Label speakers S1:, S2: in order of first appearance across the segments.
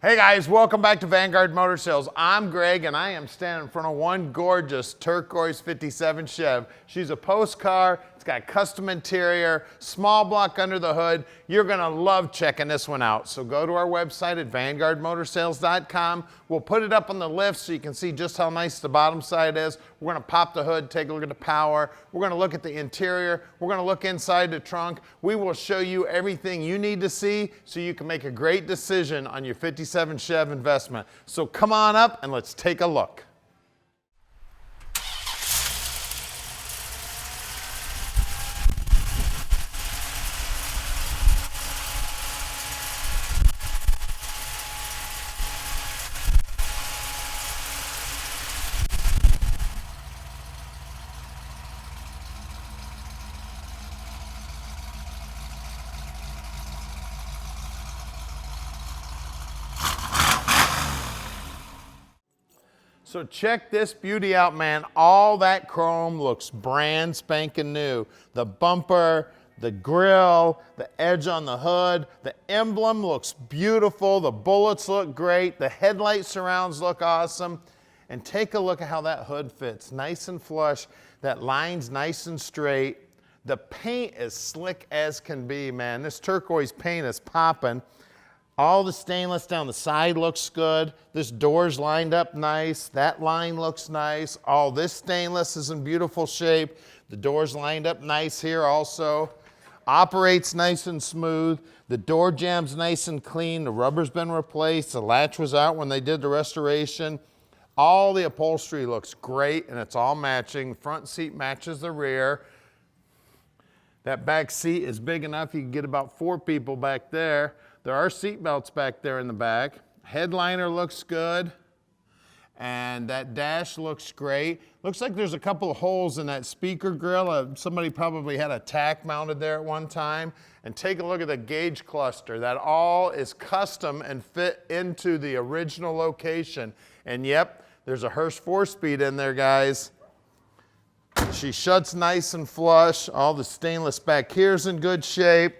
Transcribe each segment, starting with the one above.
S1: Hey guys, welcome back to Vanguard Motor Sales. I'm Greg and I am standing in front of one gorgeous turquoise 57 Chev. She's a post car, it's got custom interior, small block under the hood. You're gonna love checking this one out. So go to our website at vanguardmotorsales.com. We'll put it up on the lift so you can see just how nice the bottom side is. We're gonna pop the hood, take a look at the power. We're gonna look at the interior. We're gonna look inside the trunk. We will show you everything you need to see so you can make a great decision on your 57 Chev investment. So come on up and let's take a look. So check this beauty out, man. All that chrome looks brand spanking new. The bumper, the grille, the edge on the hood, the emblem looks beautiful. The bullets look great. The headlight surrounds look awesome. And take a look at how that hood fits. Nice and flush. That line's nice and straight. The paint is slick as can be, man. This turquoise paint is popping. All the stainless down the side looks good. This door's lined up nice. That line looks nice. All this stainless is in beautiful shape. The door's lined up nice here also. Operates nice and smooth. The door jamb's nice and clean. The rubber's been replaced. The latch was out when they did the restoration. All the upholstery looks great and it's all matching. Front seat matches the rear. That back seat is big enough you can get about 4 people back there. There are seat belts back there in the back. Headliner looks good. And that dash looks great. Looks like there's a couple of holes in that speaker grill. Somebody probably had a tack mounted there at one time. And take a look at the gauge cluster. That all is custom and fit into the original location. And yep, there's a Hurst 4-speed in there, guys. She shuts nice and flush. All the stainless back here is in good shape.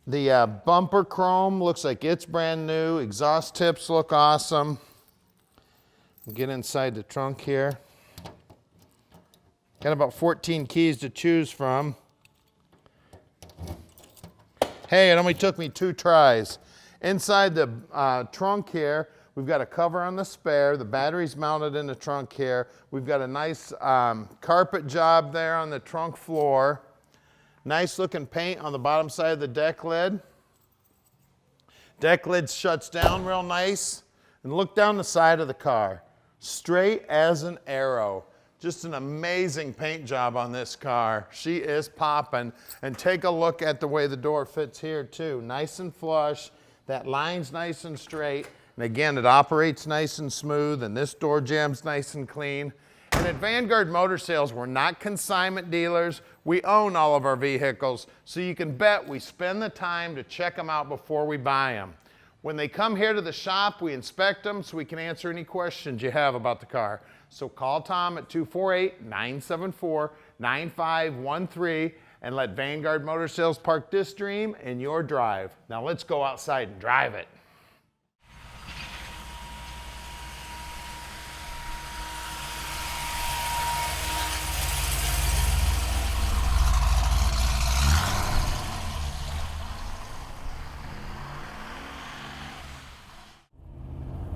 S1: The bumper chrome looks like it's brand new. Exhaust tips look awesome. Get inside the trunk here. Got about 14 keys to choose from. Hey, it only took me 2 tries. Inside the trunk here, we've got a cover on the spare. The battery's mounted in the trunk here. We've got a nice carpet job there on the trunk floor. Nice looking paint on the bottom side of the deck lid. Deck lid shuts down real nice. And look down the side of the car. Straight as an arrow. Just an amazing paint job on this car. She is popping. And take a look at the way the door fits here too. Nice and flush. That line's nice and straight. And again, it operates nice and smooth. And this door jamb's nice and clean. And at Vanguard Motor Sales, we're not consignment dealers. We own all of our vehicles, so you can bet we spend the time to check them out before we buy them. When they come here to the shop, we inspect them so we can answer any questions you have about the car. So call Tom at 248-974-9513 and let Vanguard Motor Sales park this dream in your drive. Now let's go outside and drive it.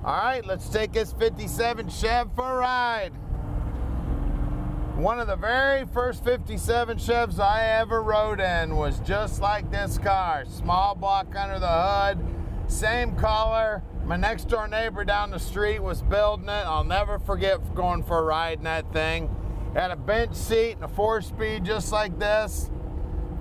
S1: All right, let's take this 57 Chev for a ride. One of the very first 57 Chevs I ever rode in was just like this car. Small block under the hood, same color. My next door neighbor down the street was building it. I'll never forget going for a ride in that thing. Had a bench seat and a 4-speed just like this.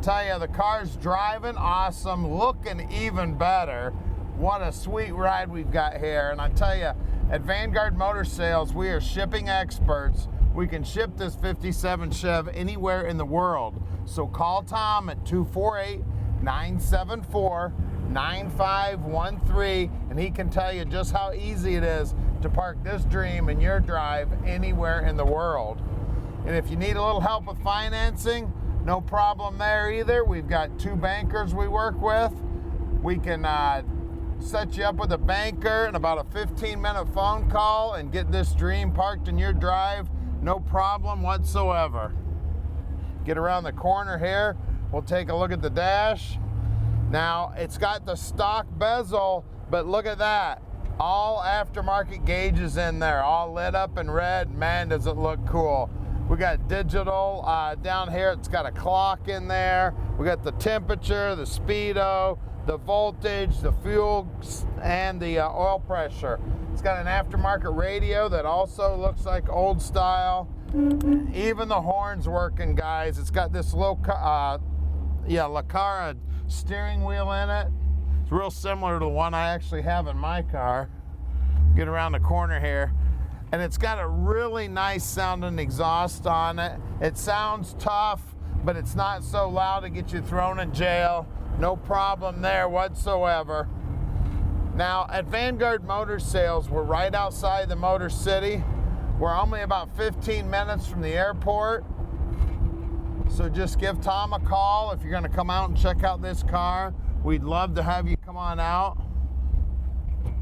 S1: Tell you, the car's driving awesome, looking even better. What a sweet ride we've got here. And I tell you, at Vanguard Motor Sales, we are shipping experts. We can ship this 57 Chev anywhere in the world. So call Tom at 248-974-9513 and he can tell you just how easy it is to park this dream in your drive anywhere in the world. And if you need a little help with financing, no problem there either. We've got 2 bankers we work with. We can set you up with a banker and about a 15-minute phone call and get this dream parked in your drive. No problem whatsoever. Get around the corner here. We'll take a look at the dash. Now, it's got the stock bezel, but look at that. All aftermarket gauges in there, all lit up in red. Man, does it look cool. We got digital down here. It's got a clock in there. We got the temperature, the speedo, the voltage, the fuel, and the oil pressure. It's got an aftermarket radio that also looks like old style. Even the horn's working, guys. It's got this little Lacara steering wheel in it. It's real similar to the one I actually have in my car. Get around the corner here. And it's got a really nice sounding exhaust on it. It sounds tough, but it's not so loud to get you thrown in jail. No problem there whatsoever. Now, at Vanguard Motor Sales, we're right outside the Motor City. We're only about 15 minutes from the airport. So just give Tom a call if you're gonna come out and check out this car. We'd love to have you come on out.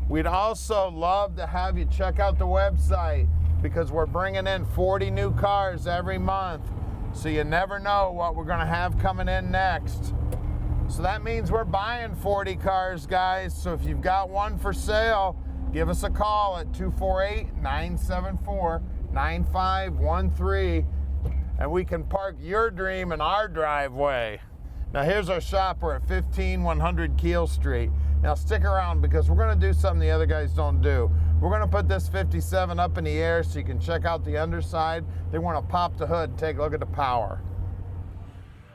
S1: We'd also love to have you check out the website because we're bringing in 40 new cars every month. So you never know what we're gonna have coming in next. So that means we're buying 40 cars, guys. So if you've got one for sale, give us a call at 248-974-9513 and we can park your dream in our driveway. Now here's our shop. We're at 15100 Keel Street. Now stick around because we're gonna do something the other guys don't do. We're gonna put this 57 up in the air so you can check out the underside. They wanna pop the hood and take a look at the power.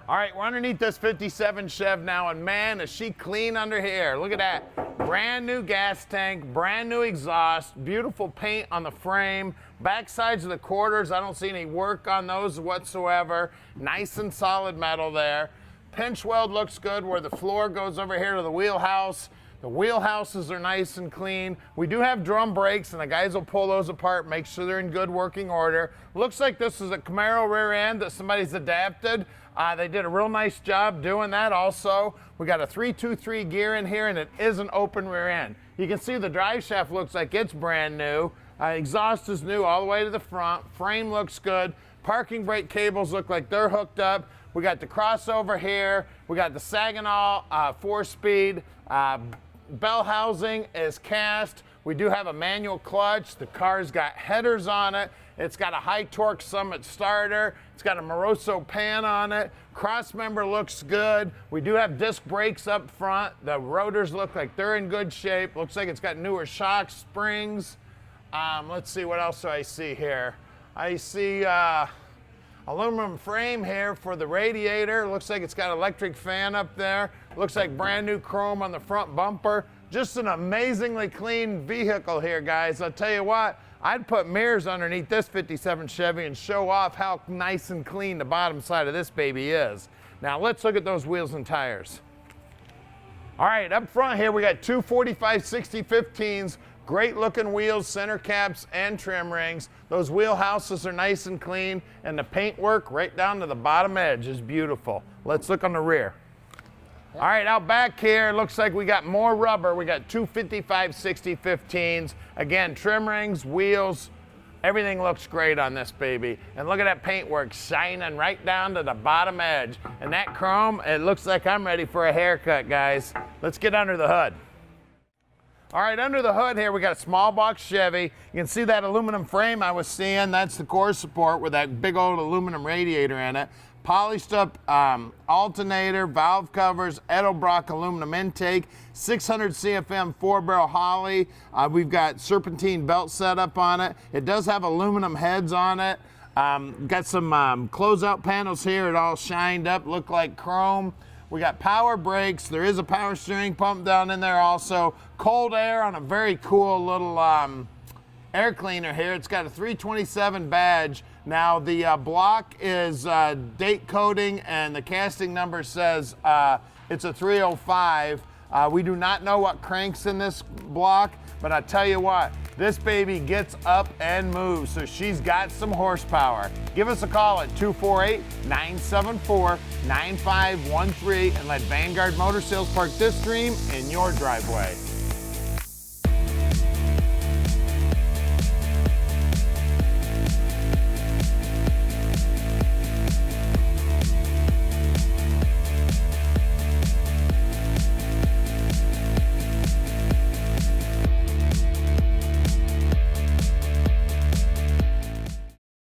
S1: All right, we're underneath this 57 Chev now, and man, is she clean under here. Look at that. Brand new gas tank, brand new exhaust, beautiful paint on the frame. Back sides of the quarters, I don't see any work on those whatsoever. Nice and solid metal there. Pinch weld looks good where the floor goes over here to the wheelhouse. The wheelhouses are nice and clean. We do have drum brakes, and the guys will pull those apart, make sure they're in good working order. Looks like this is a Camaro rear end that somebody's adapted. They did a real nice job doing that also. We got a 323 gear in here, and it is an open rear end. You can see the drive shaft looks like it's brand new. Exhaust is new all the way to the front. Frame looks good. Parking brake cables look like they're hooked up. We got the crossover here. We got the Saginaw 4-speed. Bell housing is cast. We do have a manual clutch. The car's got headers on it. It's got a high torque Summit starter. It's got a Moroso pan on it. Cross member looks good. We do have disc brakes up front. The rotors look like they're in good shape. Looks like it's got newer shock springs. Let's see, what else do I see here? I see aluminum frame here for the radiator. Looks like it's got electric fan up there. Looks like brand new chrome on the front bumper. Just an amazingly clean vehicle here, guys. I'll tell you what, I'd put mirrors underneath this 57 Chevy and show off how nice and clean the bottom side of this baby is. Now let's look at those wheels and tires. All right, up front here we got two 45/60/15s. Great looking wheels, center caps, and trim rings. Those wheelhouses are nice and clean, and the paint work right down to the bottom edge is beautiful. Let's look on the rear. All right, out back here, looks like we got more rubber. We got two 55/60/15s. Again, trim rings, wheels, everything looks great on this baby. And look at that paint work shining right down to the bottom edge. And that chrome, it looks like I'm ready for a haircut, guys. Let's get under the hood. All right, under the hood here, we got a small block Chevy. You can see that aluminum frame I was seeing. That's the core support with that big old aluminum radiator in it. Polished up alternator, valve covers, Edelbrock aluminum intake, 600 CFM 4-barrel Holley. We've got serpentine belt setup on it. It does have aluminum heads on it. Got some closeout panels here. It all shined up, look like chrome. We got power brakes. There is a power steering pump down in there also. Cold air on a very cool little air cleaner here. It's got a 327 badge. Now the block is date coding and the casting number says it's a 305. We do not know what cranks in this block, but I tell you what, this baby gets up and moves, so she's got some horsepower. Give us a call at 248-974-9513 and let Vanguard Motor Sales park this dream in your driveway.